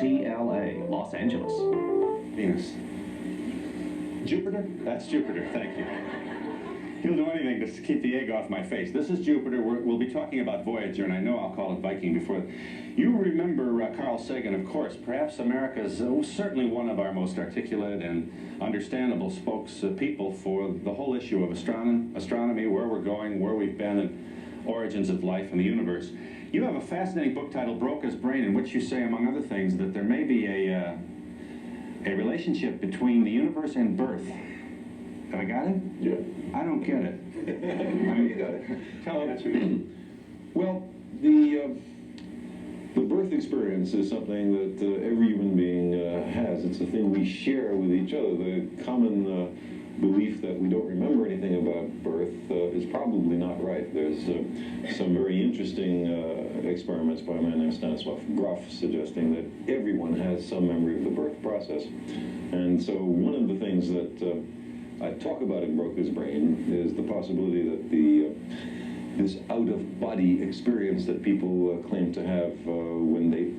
KTLA, Los Angeles. Venus. Jupiter? That's Jupiter, thank you. He'll do anything to keep the egg off my face. This is Jupiter. We'll be talking about Voyager, and I know I'll call it Viking before. You remember Carl Sagan, of course, perhaps America's, certainly one of our most articulate and understandable spokespeople for the whole issue of astronomy, where we're going, where we've been, and origins of life in the universe. You have a fascinating book titled Broca's Brain, in which you say, among other things, that there may be a relationship between the universe and birth. Have I got it? Yeah. I don't get it. You got it. Tell me what you mean. Well, the birth experience is something that every human being has. It's a thing we share with each other. The common belief that we don't remember anything about birth is probably not right. There's some very interesting experiments by a man named Stanislav Grof suggesting that everyone has some memory of the birth process. And so one of the things that I talk about in Broca's Brain is the possibility that this out-of-body experience that people claim to have when they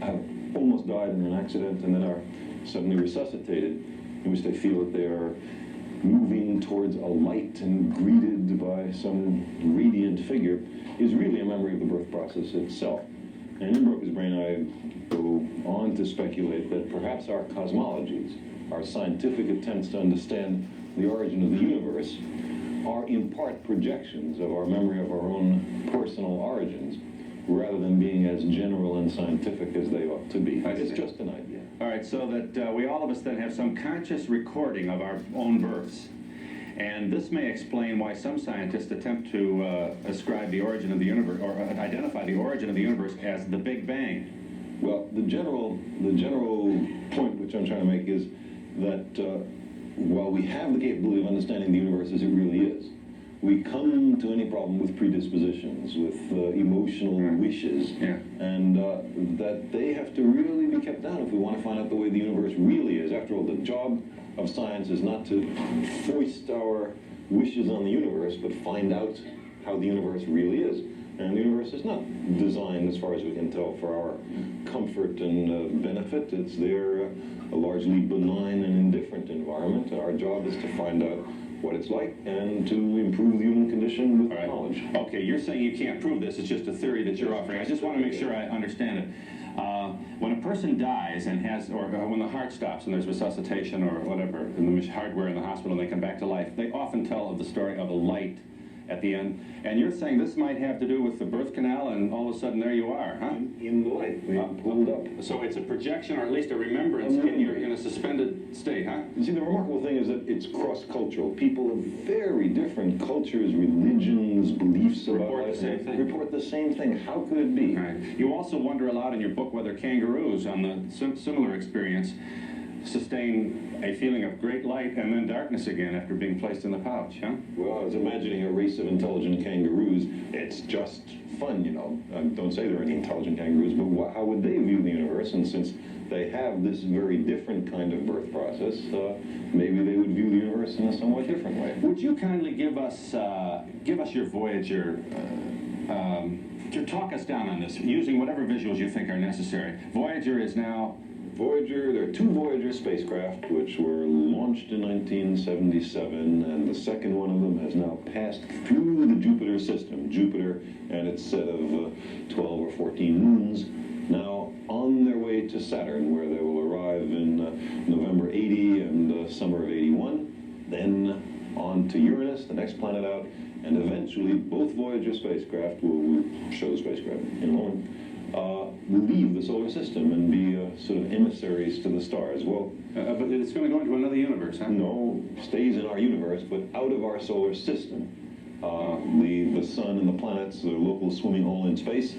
have almost died in an accident and then are suddenly resuscitated, in which they feel that they are moving towards a light and greeted by some radiant figure, is really a memory of the birth process itself. And in Broca's Brain, I go on to speculate that perhaps our cosmologies, our scientific attempts to understand the origin of the universe, are in part projections of our memory of our own personal origins, rather than being as general and scientific as they ought to be. It's just an idea. All right, so that we all of us then have some conscious recording of our own births. And this may explain why some scientists attempt to ascribe the origin of the universe, or identify the origin of the universe as the Big Bang. Well, the general point which I'm trying to make is that while we have the capability of understanding the universe as it really is, we come to any problem with predispositions, with emotional wishes, and that they have to really be kept down if we want to find out the way the universe really is. After all, the job of science is not to foist our wishes on the universe, but find out how the universe really is. And the universe is not designed, as far as we can tell, for our comfort and benefit. It's there a largely benign and indifferent environment. Our job is to find out what it's like and to improve the human condition with knowledge. Okay, you're saying you can't prove this. It's just a theory that you're offering. I just want to make sure I understand it. When a person dies and has, or when the heart stops and there's resuscitation or whatever, and the hardware in the hospital and they come back to life, they often tell of the story of a light at the end. And you're saying this might have to do with the birth canal, and all of a sudden there you are, huh? In the light, we pulled up. So it's a projection, or at least a remembrance, you're in a suspended state, huh? You see, the remarkable thing is that it's cross-cultural. People of very different cultures, religions, beliefs about report life the same thing. Report the same thing. How could it be? Right. You also wonder a lot in your book whether kangaroos, on the similar experience, sustain a feeling of great light and then darkness again after being placed in the pouch, huh? Well, I was imagining a race of intelligent kangaroos. It's just fun, you know. Don't say there are any intelligent kangaroos, but how would they view the universe? And since they have this very different kind of birth process, maybe they would view the universe in a somewhat different way. Would you kindly give us your Voyager, to talk us down on this, using whatever visuals you think are necessary. Voyager is now... There are two Voyager spacecraft which were launched in 1977, and the second one of them has now passed through the Jupiter system. Jupiter and its set of 12 or 14 moons, now on their way to Saturn, where they will arrive in November 80 and summer of 81, then on to Uranus, the next planet out, and eventually both Voyager spacecraft, we'll show the spacecraft in a moment, will leave the solar system and be sort of emissaries to the stars. Well, but it's going to go into another universe, huh? No, stays in our universe, but out of our solar system. The sun and the planets, the local swimming hole in space,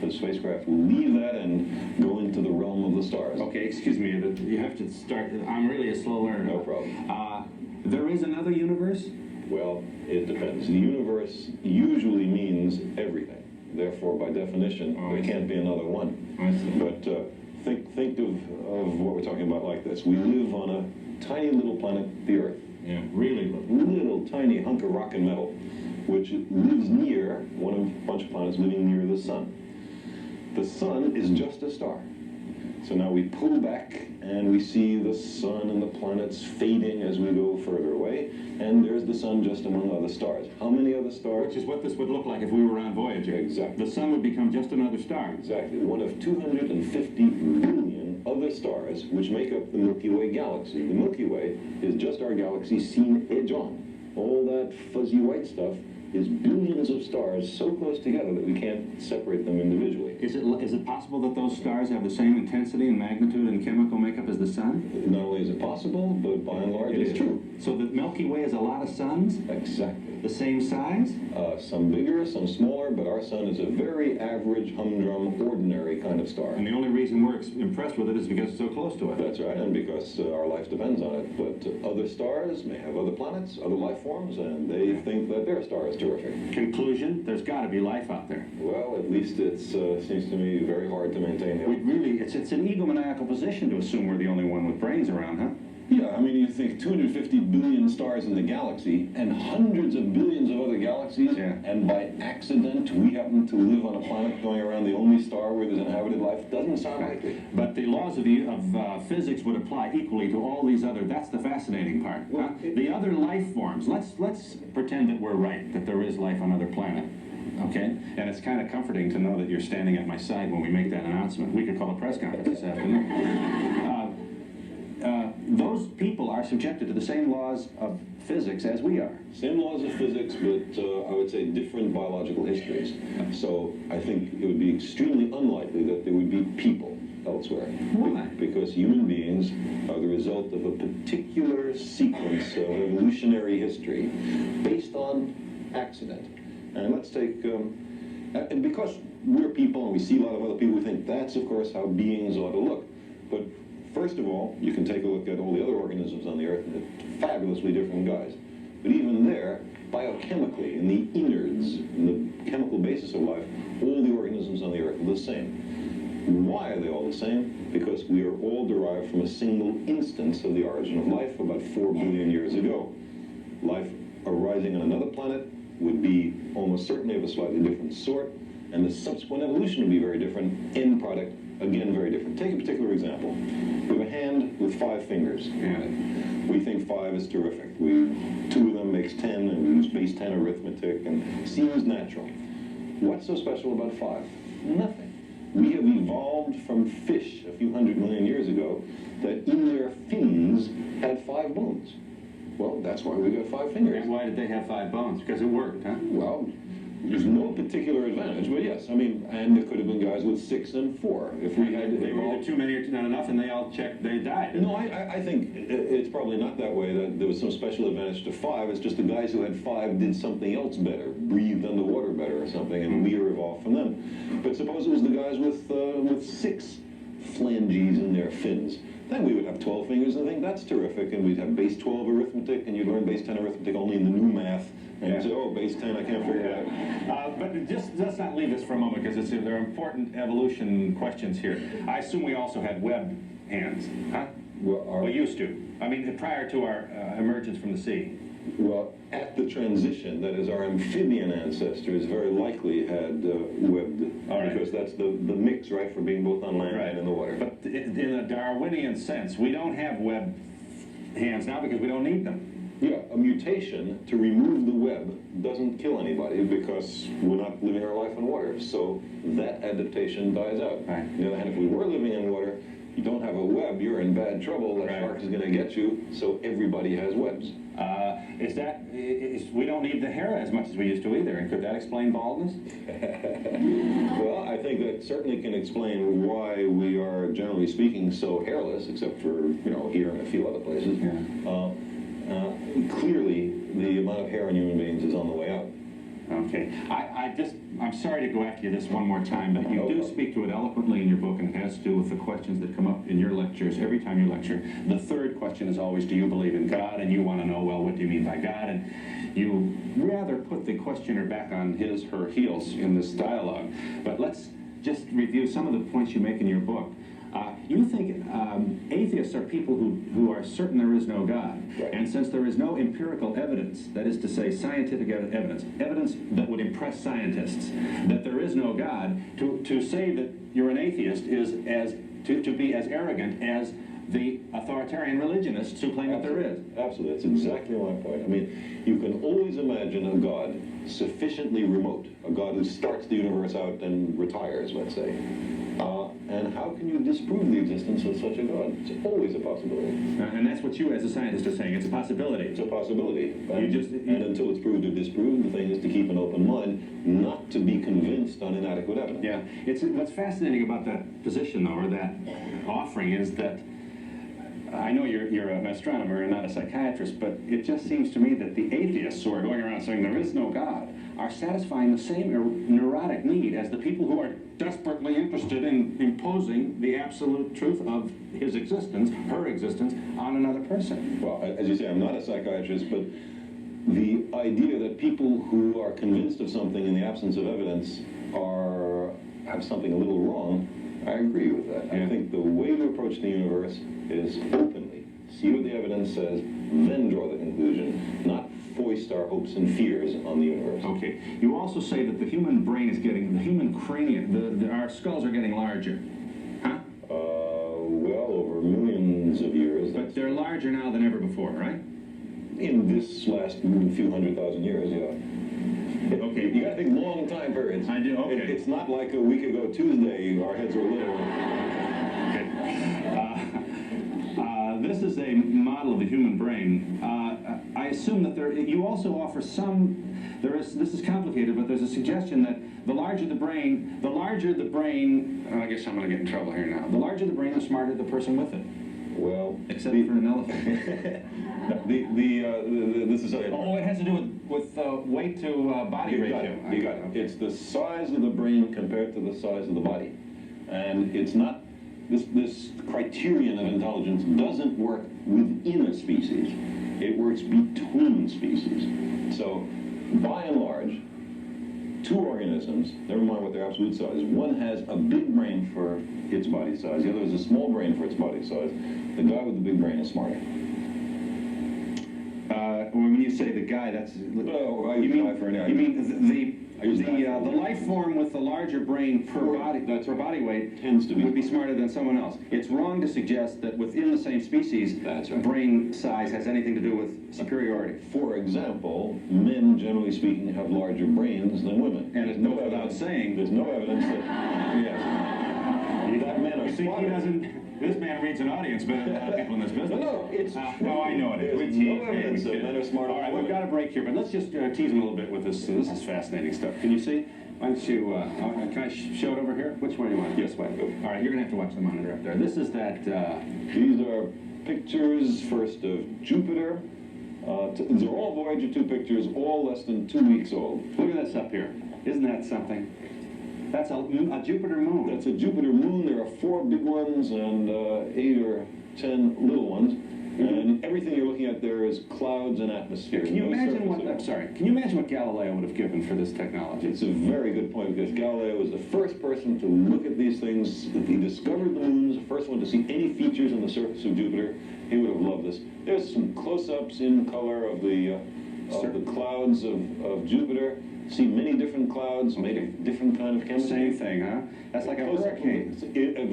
the spacecraft will leave that and go into the realm of the stars. Okay, excuse me, you have to start. I'm really a slow learner. No problem. There is another universe? Well, it depends. The universe usually means everything. Therefore, by definition, there can't be another one. But think of what we're talking about like this. We live on a tiny little planet, the Earth. Yeah, really little. Little tiny hunk of rock and metal, which lives near one of a bunch of planets living near the sun. The sun is just a star. So now we pull back and we see the sun and the planets fading as we go further away, and there's the sun just among other stars. How many other stars? Which is what this would look like if we were on Voyager. Exactly. The sun would become just another star. Exactly. One of 250 billion other stars which make up the Milky Way galaxy. The Milky Way is just our galaxy seen edge on. All that fuzzy white stuff is billions of stars so close together that we can't separate them individually. Is it possible that those stars have the same intensity and magnitude and chemical makeup as the sun? Not only is it possible, but by and large it's true. So the Milky Way is a lot of suns? Exactly. The same size? Some bigger, some smaller, but our sun is a very average, humdrum, ordinary kind of star. And the only reason we're impressed with it is because it's so close to it. That's right, and because our life depends on it. But other stars may have other planets, other life forms, and they think that their star is terrific. Conclusion, there's got to be life out there. Well, at least it seems to me very hard to maintain. It's an egomaniacal position to assume we're the only one with brains around, huh? Yeah, I mean, you think 250 billion stars in the galaxy and hundreds of billions of other galaxies, and by accident we happen to live on a planet going around the only star where there's inhabited life. Doesn't sound likely. But the laws of physics would apply equally to all these other. That's the fascinating part. Well, the other life forms. Let's pretend that we're right, that there is life on other planets. Okay? And it's kind of comforting to know that you're standing at my side when we make that announcement. We could call a press conference this afternoon. Those people are subjected to the same laws of physics as we are. Same laws of physics, but I would say different biological histories. So I think it would be extremely unlikely that there would be people elsewhere. Why? Because human beings are the result of a particular sequence of evolutionary history based on accident. And let's take, and because we're people and we see a lot of other people, we think that's, of course, how beings ought to look. But first of all, you can take a look at all the other organisms on the Earth, and they're fabulously different guys. But even there, biochemically, in the innards, in the chemical basis of life, all the organisms on the Earth are the same. Why are they all the same? Because we are all derived from a single instance of the origin of life about 4 billion years ago. Life arising on another planet would be almost certainly of a slightly different sort, and the subsequent evolution would be very different. End product, again, very different. Take a particular example. We have a hand with 5 fingers. We think 5 is terrific. 2 of them makes 10, and we use base 10 arithmetic, and seems natural. What's so special about 5? Nothing. We have evolved from fish a few hundred million years ago that in their fins had 5 bones. Well, that's why we got 5 fingers. And why did they have 5 bones? Because it worked, huh? Well, there's no particular advantage, but yes, I mean, and there could have been guys with 6 and 4. If we had, they were either too many or not enough, and they all checked, they died. No, I think it's probably not that way, that there was some special advantage to 5. It's just the guys who had 5 did something else better, breathed underwater better or something, and we evolved from them. But suppose it was the guys with 6 phalanges in their fins. Then we would have 12 fingers, and I think that's terrific, and we'd have base 12 arithmetic, and you'd learn base 10 arithmetic only in the new math, and you'd say, oh, base 10, I can't figure it out. But just let's not leave this for a moment, because there are important evolution questions here. I assume we also had webbed hands, huh? Well, we used to. I mean, prior to our emergence from the sea. Well, at the transition, that is, our amphibian ancestors very likely had webbed, because that's the mix, right, for being both on land and in the water. But in a Darwinian sense, we don't have webbed hands now because we don't need them. Yeah, a mutation to remove the web doesn't kill anybody because we're not living our life in water, so that adaptation dies out. Right. On the other hand, if we were living in water, you don't have a web, you're in bad trouble, that shark is going to get you, so everybody has webs. We don't need the hair as much as we used to either, and could that explain baldness? Well, I think that certainly can explain why we are, generally speaking, so hairless, except for, here and a few other places. Clearly, the amount of hair in human beings is on the way out. Okay. I'm sorry to go after you this one more time, but you do speak to it eloquently in your book, and it has to do with the questions that come up in your lectures every time you lecture. The third question is always, do you believe in God? And you want to know, well, what do you mean by God? And you rather put the questioner back on his, her heels in this dialogue. But let's just review some of the points you make in your book. You think atheists are people who are certain there is no God. Right. And since there is no empirical evidence, that is to say scientific evidence that would impress scientists, that there is no God, to say that you're an atheist is as to be as arrogant as the authoritarian religionists who claim that there is. Absolutely, that's exactly my point. I mean, you can always imagine a God sufficiently remote, a God who starts the universe out and retires, let's say. And how can you disprove the existence of such a God? It's always a possibility. And that's what you as a scientist are saying. It's a possibility. It's a possibility. And until it's proved or disproved, the thing is to keep an open mind, not to be convinced on inadequate evidence. Yeah. What's fascinating about that position, though, or that offering, is that I know you're an astronomer and not a psychiatrist, but it just seems to me that the atheists who are going around saying there is no God are satisfying the same neurotic need as the people who are desperately interested in imposing the absolute truth of his existence, her existence, on another person. Well, as you say, I'm not a psychiatrist, but the idea that people who are convinced of something in the absence of evidence have something a little wrong, I agree with that. Yeah. I think the way to approach the universe is openly, see what the evidence says, then draw the conclusion, not foist our hopes and fears on the universe. Okay. You also say that the human brain is getting, the human cranium, our skulls are getting larger. Huh? Well, over millions of years. But they're larger now than ever before, right? In this last few 100,000 years, yeah. Okay. You gotta think long time periods. I do, okay. It's not like a week ago Tuesday, our heads were little. Okay. This is a model of the human brain. I assume that you also offer this is complicated, but there's a suggestion that the larger the brain, I guess I'm going to get in trouble here now. The larger the brain, the smarter the person with it. Well, except for an elephant. This is it has to do with weight to body ratio. You got it. It's the size of the brain compared to the size of the body. And it's not, this criterion of intelligence doesn't work within a species. It works between species. So, by and large, two organisms, never mind what their absolute size, one has a big brain for its body size, the other has a small brain for its body size. The guy with the big brain is smarter. When you say the guy, that's... No, I use guy for an You mean the life form with the larger brain per body weight tends to be would be smarter than someone else. It's wrong to suggest that within the same species, that's right, brain size has anything to do with superiority. For example, men, generally speaking, have larger brains than women. And it goes without saying. There's no evidence that, yes, that men are smarter. This man reads an audience better than a lot of people in this business. No, it's no, I know it is. There's no evidence that men are smarter. All right, we've got a break here, but let's just tease him a little bit with this. This is fascinating stuff. Can you see? Why don't you, can I show it over here? Which one do you want? Yes, way. All right, you're going to have to watch the monitor up there. This is that... These are pictures, first of Jupiter. These are all Voyager 2 pictures, all less than 2 weeks old. Look at this up here. Isn't that something? That's a Jupiter moon. That's a Jupiter moon. There are 4 big ones and 8 or 10 little ones. And everything you're looking at there is clouds and atmosphere. Can you imagine what? I'm sorry. Can you imagine what Galileo would have given for this technology? It's a very good point, because Galileo was the first person to look at these things. He discovered the moons, the first one to see any features on the surface of Jupiter. He would have loved this. There's some close-ups in color of the clouds of Jupiter. See many different clouds made of different kind of chemistry. Same thing, huh? That's like a hurricane.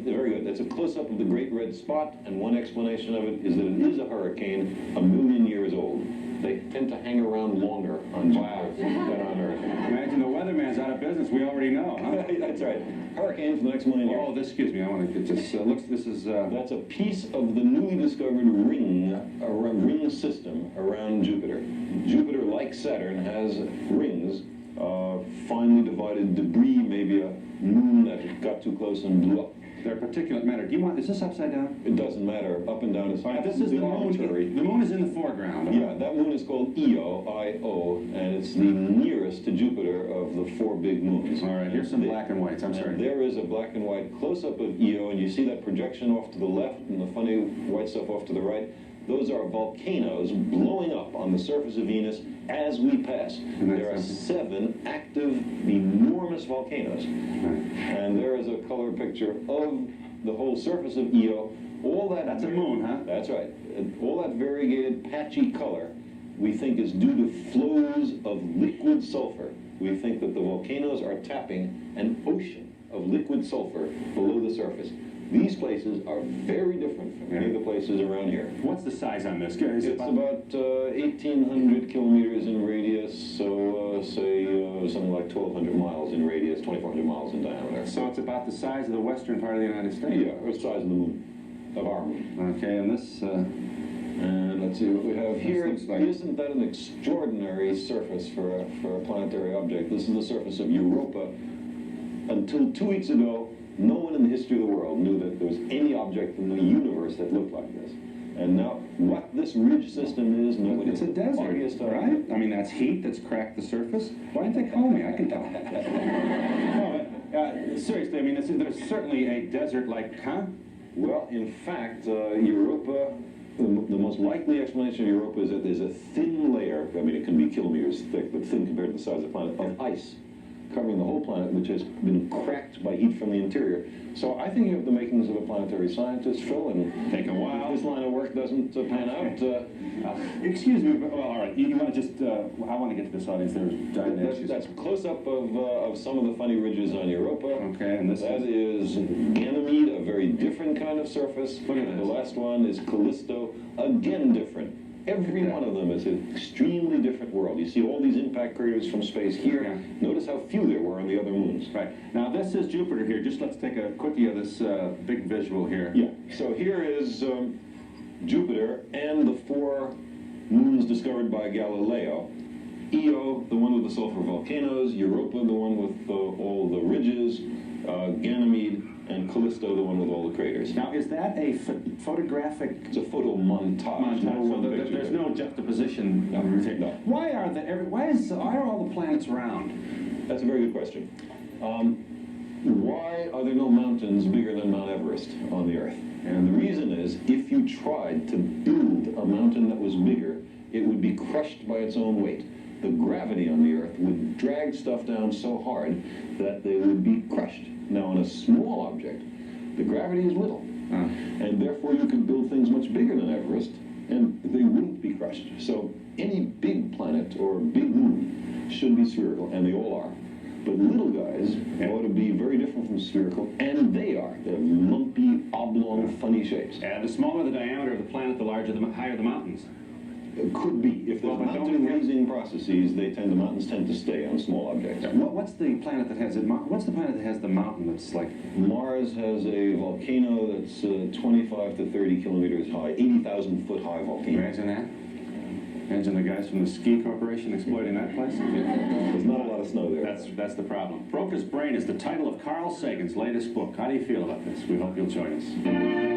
Very good. That's a close-up of the Great Red Spot, and one explanation of it is that it is a hurricane 1,000,000 years old. They tend to hang around longer on Jupiter than on Earth. Imagine the weatherman's out of business. We already know, huh? That's right. Hurricane for the next 1,000,000 years. Oh, excuse me. I want to get this. This is. That's a piece of the newly discovered ring system around Jupiter. Jupiter, like Saturn, has rings. Finely divided debris, maybe a moon that got too close and blew up. They're particulate matter. Is this upside down? It doesn't matter. Up and down is this is the arbitrary. moon. The moon is in the foreground. Yeah, that moon is called Io, I-O, and it's the nearest to Jupiter of the 4 big moons. All right, here's some black and whites. I'm sorry. There is a black and white close-up of Io, and you see that projection off to the left and the funny white stuff off to the right. Those are volcanoes blowing up on the surface of Venus as we pass. There are 7 active, enormous volcanoes. And there is a color picture of the whole surface of Io. All that... That's a moon, huh? That's right. All that variegated, patchy color, we think is due to flows of liquid sulfur. We think that the volcanoes are tapping an ocean of liquid sulfur below the surface. These places are very different from any of the places around here. What's the size on this? Is it It's about 1,800 kilometers in radius, so say something like 1,200 miles in radius, 2,400 miles in diameter. So it's about the size of the western part of the United States? Yeah, or the size of the moon, of our moon. Okay, and this... And let's see what we have here. looks like- Isn't that an extraordinary surface for a planetary object? This is the surface of Europa. Until 2 weeks ago, no one in the history of the world knew that there was any object in the universe that looked like this. And now, what this ridge system is, nobody It's a desert, right? I mean, that's heat that's cracked the surface. Why didn't they call me? I can tell. No, but, seriously, I mean, there's certainly a desert-like, huh? Well, in fact, Europa, the most likely explanation of Europa is that there's a thin layer, I mean, it can be kilometers thick, but thin compared to the size of the planet, of ice covering the whole planet, which has been cracked by heat from the interior. So I think you have the makings of a planetary scientist, Phil, and Take a while. if this line of work doesn't pan out, Excuse me, but, well, all right, you want to just, I want to get to this audience. There's giant issues. that's a close-up of some of the funny ridges on Europa. Okay, and this That is Ganymede, a very different kind of surface. Look at And this. the last one is Callisto, again different. Every one of them is an extremely different world. You see all these impact craters from space here. Yeah. Notice how few there were on the other moons. Right. Now, this is Jupiter here. Just let's take a quickie of this big visual here. Yeah. So here is Jupiter and the 4 moons discovered by Galileo. Io, the one with the sulfur volcanoes, Europa, the one with all the ridges, Ganymede, and Callisto, the one with all the craters. Now, is that a photographic It's a photo montage. montage? No So one there's picture. no juxtaposition. No. No. Why are why are all the planets round? That's a very good question. Why are there no mountains bigger than Mount Everest on the Earth? And the reason is, if you tried to build a mountain that was bigger, it would be crushed by its own weight. The gravity on the Earth would drag stuff down so hard that they would be crushed. Now, on a small object, the gravity is little, and therefore you could build things much bigger than Everest, and they wouldn't be crushed. So any big planet or big moon should be spherical, and they all are. But little guys ought to be very different from spherical, and they are. They're lumpy, oblong, funny shapes. And the smaller the diameter of the planet, the higher the mountains. It could be. If there's Well, but don't mountain we have- raising processes, the mountains tend to stay on small objects. What's the planet that has it? What's the planet that has the mountain that's like? Mars has a volcano that's 25 to 30 kilometers high, 80,000 foot high volcano. Imagine that. Imagine the guys from the Ski Corporation exploiting that place. There's not a lot of snow there. That's the problem. Broker's Brain is the title of Carl Sagan's latest book. How do you feel about this? We hope you'll join us.